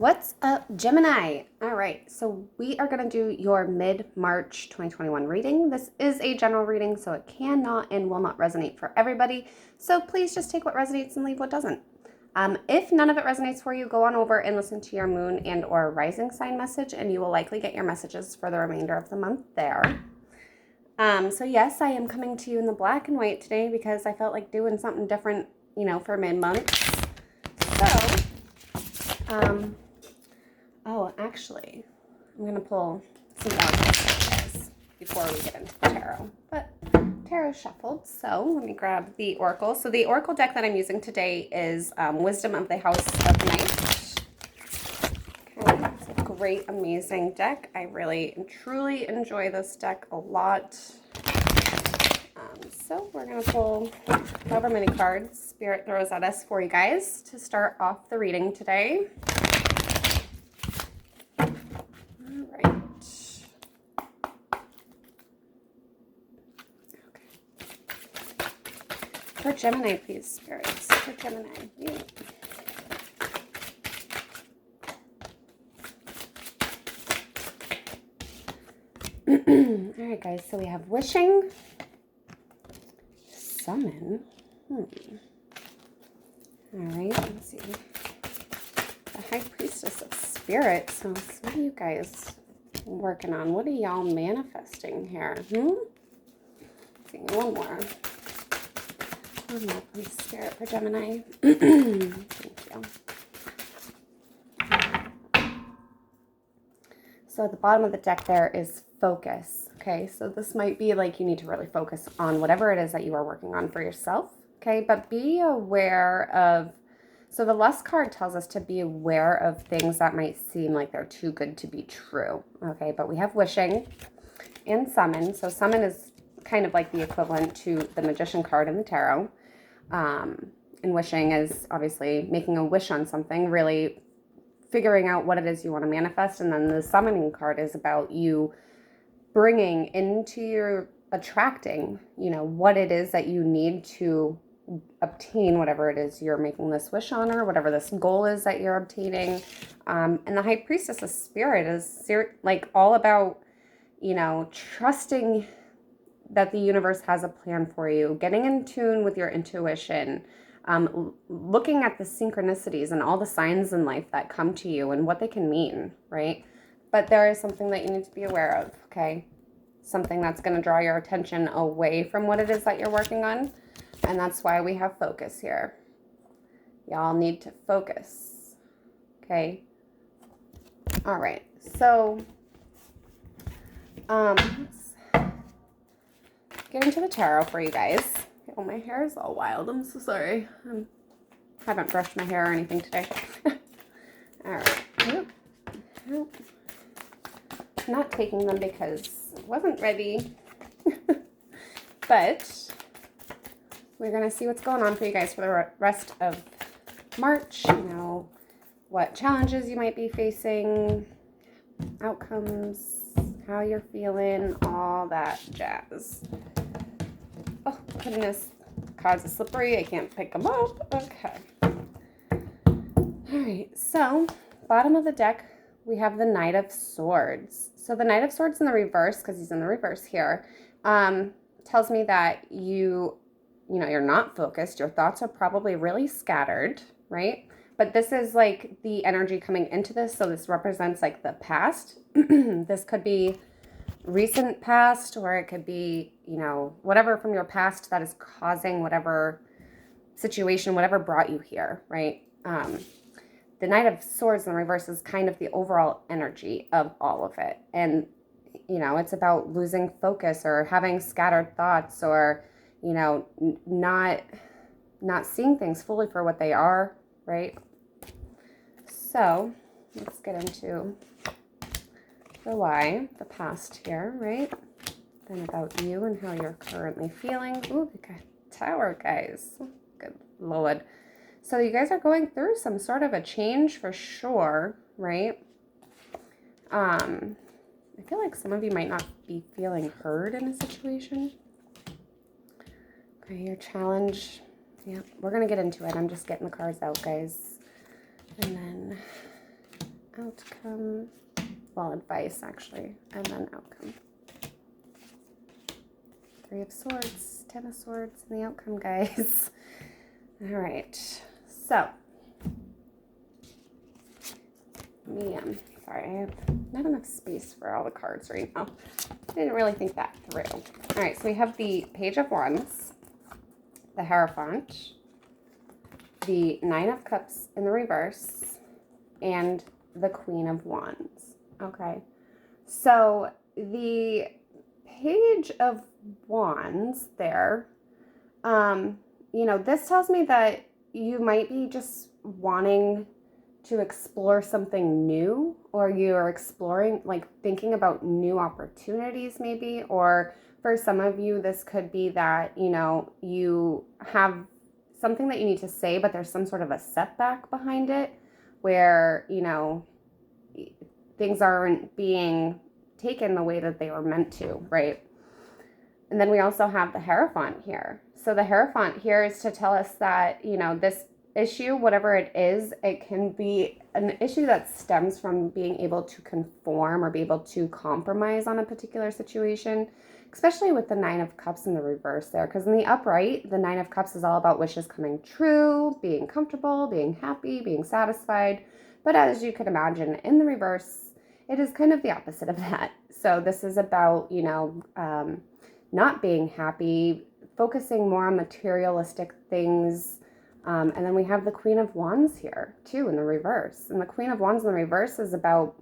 What's up, Gemini? All right, so we are going to do your mid-March 2021 reading. This is a general reading, so it cannot and will not resonate for everybody. So please just take what resonates and leave what doesn't. If none of it resonates for you, go on over and listen to your moon and or rising sign message, and you will likely get your messages for the remainder of the month there. So yes, I am coming to you in the black and white today because I felt like doing something different, for mid-month. So, oh, actually, I'm going to pull some oracles before we get into the tarot. But tarot shuffled, so let me grab the oracle. So the oracle deck that I'm using today is Wisdom of the House of Night. Okay, it's a great, amazing deck. I really and truly enjoy this deck a lot. So we're going to pull however many cards Spirit throws at us for you guys to start off the reading today. For Gemini, please, spirits. For Gemini, you. All right, guys. So we have wishing, summon. All right. Let's see. The High Priestess of Spirit. So what are you guys working on? What are y'all manifesting here? Let's see, one more. One more, please, Spirit, for Gemini. Thank you. So at the bottom of the deck there is focus. Okay, so this might be like you need to really focus on whatever it is that you are working on for yourself. Okay, but be aware of, so the Lust card tells us to be aware of things that might seem like they're too good to be true. Okay, but we have wishing and summon. So summon is kind of like the equivalent to the Magician card in the tarot. And wishing is obviously making a wish on something, really figuring out what it is you want to manifest. And then the summoning card is about you bringing into your attracting, what it is that you need to obtain whatever it is you're making this wish on or whatever this goal is that you're obtaining. And the High Priestess of Spirit is like all about, trusting that the universe has a plan for you, getting in tune with your intuition, looking at the synchronicities and all the signs in life that come to you and what they can mean, right? But there is something that you need to be aware of, okay? Something that's going to draw your attention away from what it is that you're working on. And that's why we have focus here. Y'all need to focus, okay? All right, so let's get into the tarot for you guys. Oh, my hair is all wild. I'm so sorry. I haven't brushed my hair or anything today. All right. Nope. Not taking them because I wasn't ready. But we're going to see what's going on for you guys for the rest of March. What challenges you might be facing, outcomes, how you're feeling, all that jazz. Oh, goodness. Cards are slippery. I can't pick them up. Okay. All right. So, bottom of the deck, we have the Knight of Swords. So, the Knight of Swords in the reverse, because he's in the reverse here, tells me that you're not focused. Your thoughts are probably really scattered, right? But this is like the energy coming into this. So, this represents like the past. This could be recent past, or it could be, whatever from your past that is causing whatever situation, whatever brought you here, right? The Knight of Swords in the reverse is kind of the overall energy of all of it. And, it's about losing focus or having scattered thoughts or, not seeing things fully for what they are, right? So let's get into the why, the past here, right? Then about you and how you're currently feeling. Ooh, we got Tower, guys. Good Lord. So you guys are going through some sort of a change for sure, right? I feel like some of you might not be feeling heard in a situation. Okay, your challenge. Yeah, we're going to get into it. I'm just getting the cards out, guys. And then outcome, well, advice actually, and then outcome. 3 of Swords, 10 of Swords, and the outcome, guys. All right, so, sorry, I have not enough space for all the cards right now. I didn't really think that through. All right, so we have the Page of Wands, the Hierophant, the 9 of Cups in the reverse, and the Queen of Wands. Okay, so the Page of Wands there, you know, this tells me that you might be just wanting to explore something new, or you're exploring, like thinking about new opportunities maybe, or for some of you, this could be that, you know, you have something that you need to say, but there's some sort of a setback behind it where, you know, things aren't being taken the way that they were meant to, right? And then we also have the Hierophant here. So the Hierophant here is to tell us that, you know, this issue, whatever it is, it can be an issue that stems from being able to conform or be able to compromise on a particular situation, especially with the 9 of Cups in the reverse there. Because in the upright, the 9 of Cups is all about wishes coming true, being comfortable, being happy, being satisfied. But as you could imagine, in the reverse, it is kind of the opposite of that. So this is about, you know, not being happy, focusing more on materialistic things. And then we have the Queen of Wands here, too, in the reverse. And the Queen of Wands in the reverse is about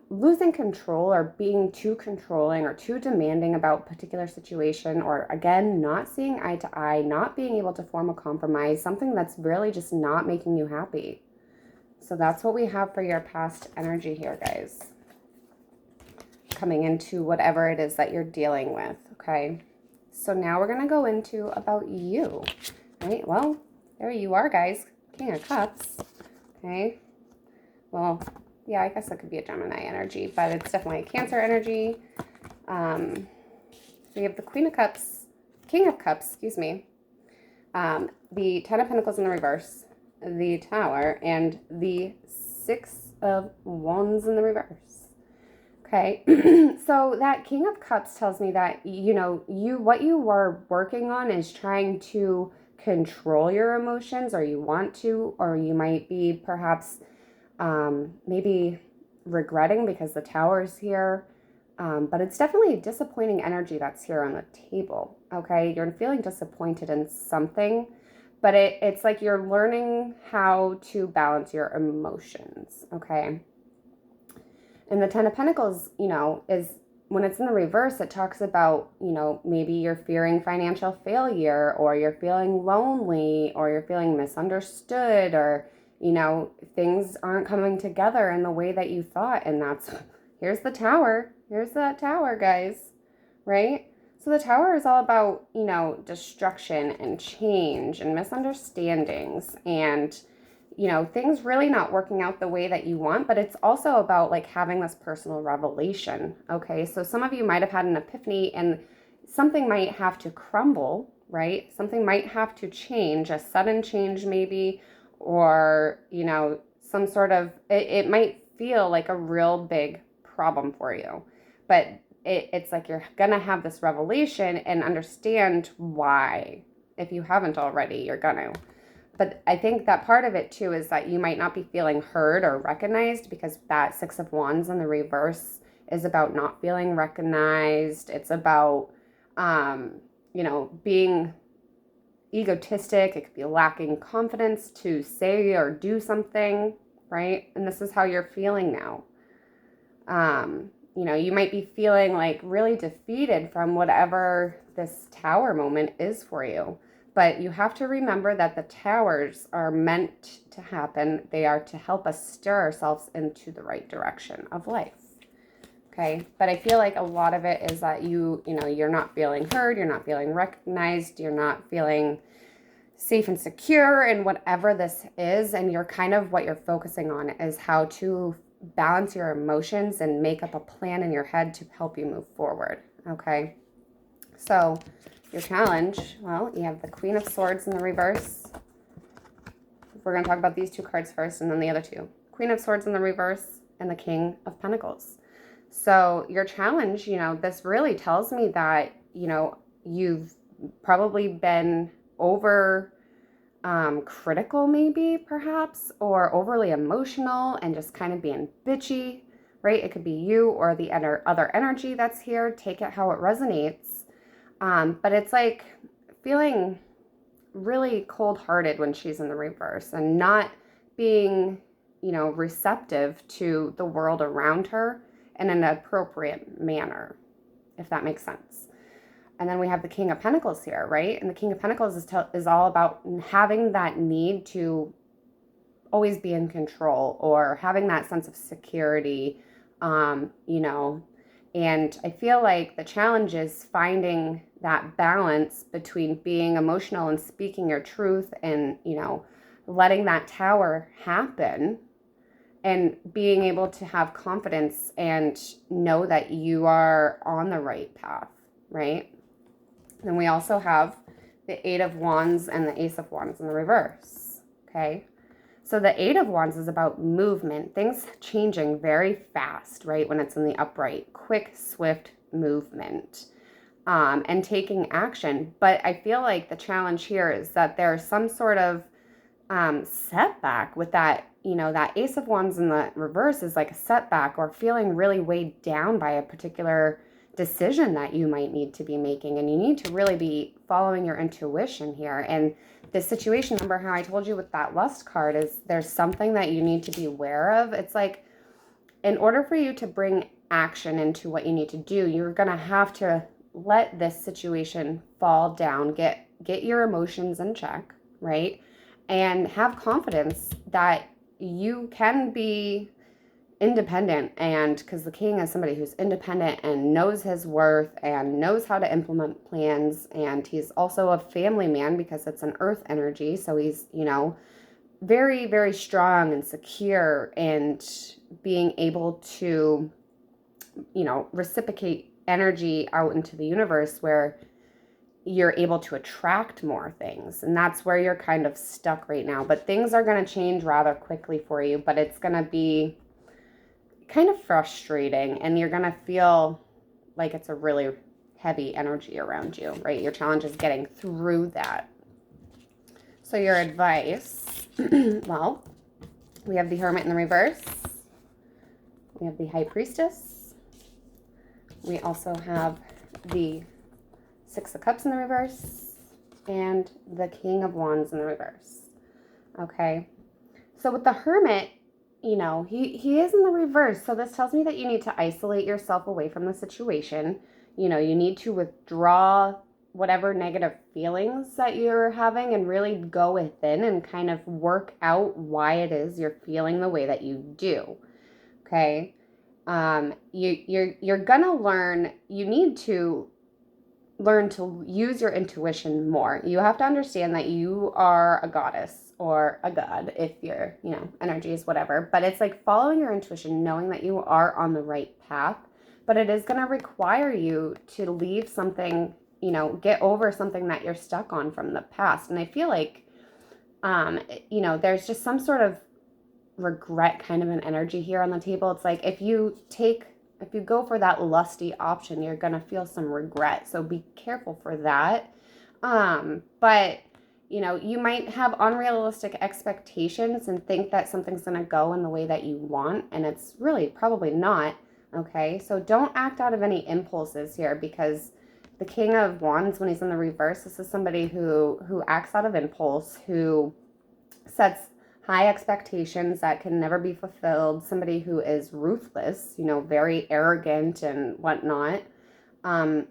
losing control or being too controlling or too demanding about a particular situation, or, again, not seeing eye to eye, not being able to form a compromise, something that's really just not making you happy. So that's what we have for your past energy here, guys, coming into whatever it is that you're dealing with, okay? So now we're going to go into about you, right? Well, there you are, guys. King of Cups, okay? Well, yeah, I guess that could be a Gemini energy, but it's definitely a Cancer energy. We have the Queen of Cups, King of Cups, excuse me, the 10 of Pentacles in the reverse, the Tower, and the 6 of Wands in the reverse. Okay, so that King of Cups tells me that, you know, what you are working on is trying to control your emotions, or you want to, or you might be perhaps maybe regretting because the Tower is here. But it's definitely disappointing energy that's here on the table, okay? You're feeling disappointed in something, but it's like you're learning how to balance your emotions, okay? And the 10 of Pentacles, you know, is when it's in the reverse, it talks about, you know, maybe you're fearing financial failure, or you're feeling lonely, or you're feeling misunderstood, or, you know, things aren't coming together in the way that you thought. And that's, here's the Tower. Here's that Tower, guys, right? So the Tower is all about, you know, destruction and change and misunderstandings and, you know, things really not working out the way that you want, but it's also about like having this personal revelation, okay? So some of you might have had an epiphany and something might have to crumble, right? Something might have to change, a sudden change maybe, or, you know, some sort of, it might feel like a real big problem for you, but it's like you're gonna have this revelation and understand why. If you haven't already, you're gonna. But I think that part of it too is that you might not be feeling heard or recognized, because that 6 of Wands in the reverse is about not feeling recognized. It's about, you know, being egotistic. It could be lacking confidence to say or do something, right? And this is how you're feeling now. You know, you might be feeling like really defeated from whatever this Tower moment is for you. But you have to remember that the Towers are meant to happen. They are to help us stir ourselves into the right direction of life. Okay? But I feel like a lot of it is that you know, you're not feeling heard, you're not feeling recognized, you're not feeling safe and secure in whatever this is. And you're kind of, what you're focusing on is how to balance your emotions and make up a plan in your head to help you move forward. Okay? So your challenge, well, you have the Queen of Swords in the reverse. We're going to talk about these 2 cards first and then the other 2. Queen of Swords in the reverse, and the King of Pentacles. So your challenge, this really tells me that, you've probably been over critical, maybe, perhaps, or overly emotional and just kind of being bitchy, right? It could be you or the other energy that's here. Take it how it resonates. But it's like feeling really cold-hearted when she's in the reverse and not being, receptive to the world around her in an appropriate manner, if that makes sense. And then we have the King of Pentacles here, right? And the King of Pentacles is all about having that need to always be in control or having that sense of security, and I feel like the challenge is finding that balance between being emotional and speaking your truth and, letting that tower happen and being able to have confidence and know that you are on the right path, right? Then we also have the Eight of Wands and the Ace of Wands in the reverse, okay? So the Eight of Wands is about movement, things changing very fast, right? When it's in the upright, quick, swift movement, and taking action. But I feel like the challenge here is that there's some sort of setback with that, that Ace of Wands in the reverse is like a setback or feeling really weighed down by a particular decision that you might need to be making. And you need to really be following your intuition here. And the situation, remember how I told you with that Lust card, is there's something that you need to be aware of. It's like, in order for you to bring action into what you need to do, you're going to have to let this situation fall down, get your emotions in check, right? And have confidence that you can be independent, and because the king is somebody who's independent and knows his worth and knows how to implement plans, and he's also a family man because it's an earth energy, so he's very, very strong and secure and being able to reciprocate energy out into the universe where you're able to attract more things. And that's where you're kind of stuck right now, but things are going to change rather quickly for you, but it's going to be kind of frustrating, and you're going to feel like it's a really heavy energy around you, right? Your challenge is getting through that. So your advice, well, we have the Hermit in the reverse. We have the High Priestess. We also have the Six of Cups in the reverse and the King of Wands in the reverse. Okay. So with the Hermit, he is in the reverse. So this tells me that you need to isolate yourself away from the situation. You need to withdraw whatever negative feelings that you're having and really go within and kind of work out why it is you're feeling the way that you do. Okay. You're gonna learn, you need to learn to use your intuition more. You have to understand that you are a goddess or a god if your, energy is whatever, but it's like following your intuition, knowing that you are on the right path, but it is going to require you to leave something, get over something that you're stuck on from the past. And I feel like, there's just some sort of regret kind of an energy here on the table. It's like if you go for that lusty option, you're going to feel some regret. So be careful for that. But you might have unrealistic expectations and think that something's going to go in the way that you want, and it's really probably not. Okay. So don't act out of any impulses here, because the King of Wands, when he's in the reverse, this is somebody who acts out of impulse, who sets high expectations that can never be fulfilled, somebody who is ruthless, very arrogant and whatnot.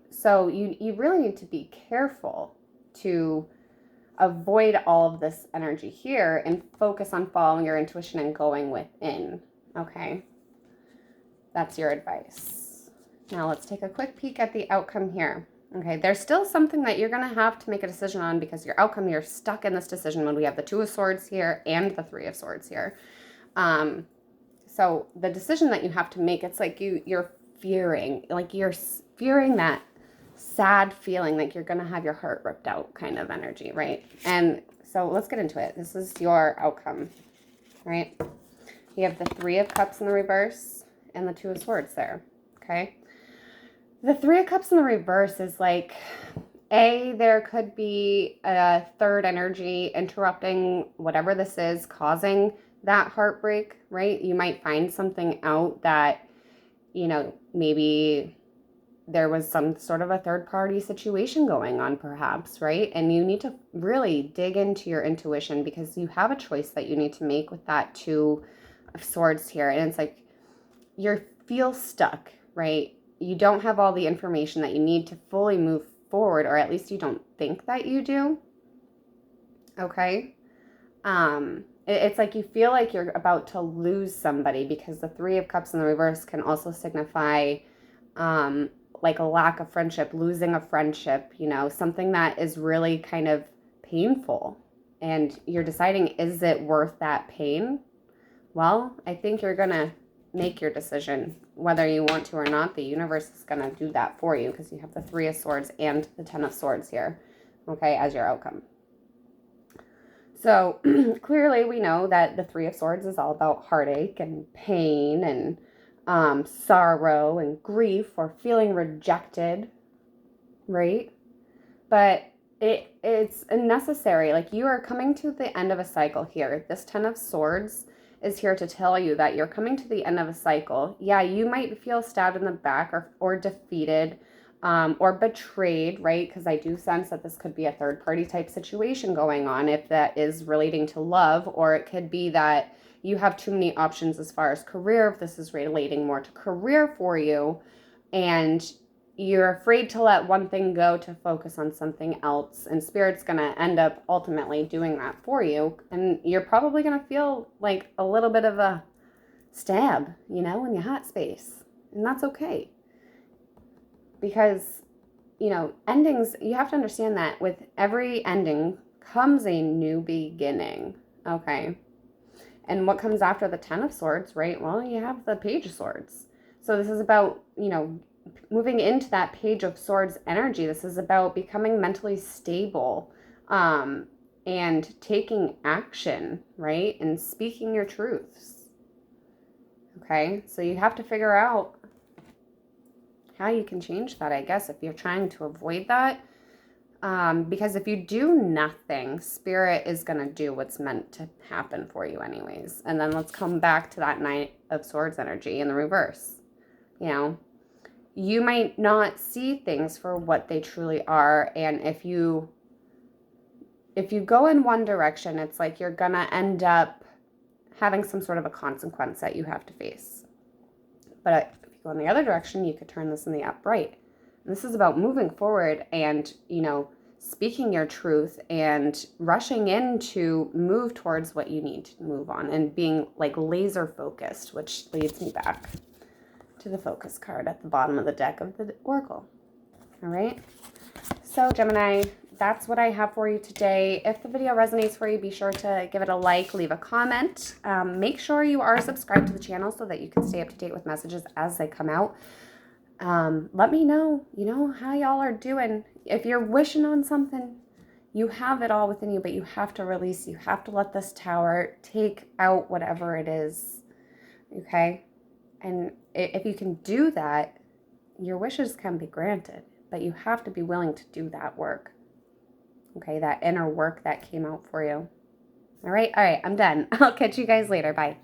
So you really need to be careful to avoid all of this energy here and focus on following your intuition and going within. Okay. That's your advice. Now let's take a quick peek at the outcome here. Okay, there's still something that you're going to have to make a decision on, because your outcome, you're stuck in this decision when we have the Two of Swords here and the Three of Swords here. So the decision that you have to make, it's like you're fearing that sad feeling like you're going to have your heart ripped out kind of energy, right? And so let's get into it. This is your outcome, right? You have the Three of Cups in the reverse and the Two of Swords there, okay? The Three of Cups in the reverse is like, there could be a third energy interrupting whatever this is, causing that heartbreak, right? You might find something out that, maybe there was some sort of a third party situation going on perhaps, right? And you need to really dig into your intuition because you have a choice that you need to make with that Two of Swords here. And it's like you feel stuck, right? You don't have all the information that you need to fully move forward, or at least you don't think that you do. Okay? It's like you feel like you're about to lose somebody because the Three of Cups in the reverse can also signify like a lack of friendship, losing a friendship, something that is really kind of painful. And you're deciding, is it worth that pain? Well, I think you're going to make your decision whether you want to or not. The universe is going to do that for you because you have the Three of Swords and the Ten of Swords here, okay, as your outcome. So clearly we know that the Three of Swords is all about heartache and pain and sorrow and grief or feeling rejected, right? But it's necessary. Like, you are coming to the end of a cycle here. This Ten of Swords is here to tell you that you're coming to the end of a cycle. Yeah, you might feel stabbed in the back or defeated or betrayed, right? Because I do sense that this could be a third party type situation going on if that is relating to love, or it could be that you have too many options as far as career, if this is relating more to career for you, and you're afraid to let one thing go to focus on something else, and Spirit's going to end up ultimately doing that for you, and you're probably going to feel like a little bit of a stab, in your heart space, and that's okay. Because, endings, you have to understand that with every ending comes a new beginning, okay? And what comes after the Ten of Swords, right? Well, you have the Page of Swords. So this is about, moving into that Page of Swords energy. This is about becoming mentally stable and taking action, right? And speaking your truths. Okay? So you have to figure out how you can change that, I guess, if you're trying to avoid that. Because if you do nothing, Spirit is going to do what's meant to happen for you anyways. And then let's come back to that Knight of Swords energy in the reverse. You might not see things for what they truly are. And if you go in one direction, it's like you're going to end up having some sort of a consequence that you have to face. But if you go in the other direction, you could turn this in the upright. And this is about moving forward and, speaking your truth and rushing in to move towards what you need to move on and being like laser focused, which leads me back to the focus card at the bottom of the deck of the Oracle. All right. So Gemini, that's what I have for you today. If the video resonates for you, be sure to give it a like, leave a comment. Make sure you are subscribed to the channel so that you can stay up to date with messages as they come out. Let me know, how y'all are doing. If you're wishing on something, you have it all within you, but you have to release. You have to let this tower take out whatever it is, okay? And if you can do that, your wishes can be granted, but you have to be willing to do that work, okay? That inner work that came out for you. All right, I'm done. I'll catch you guys later. Bye.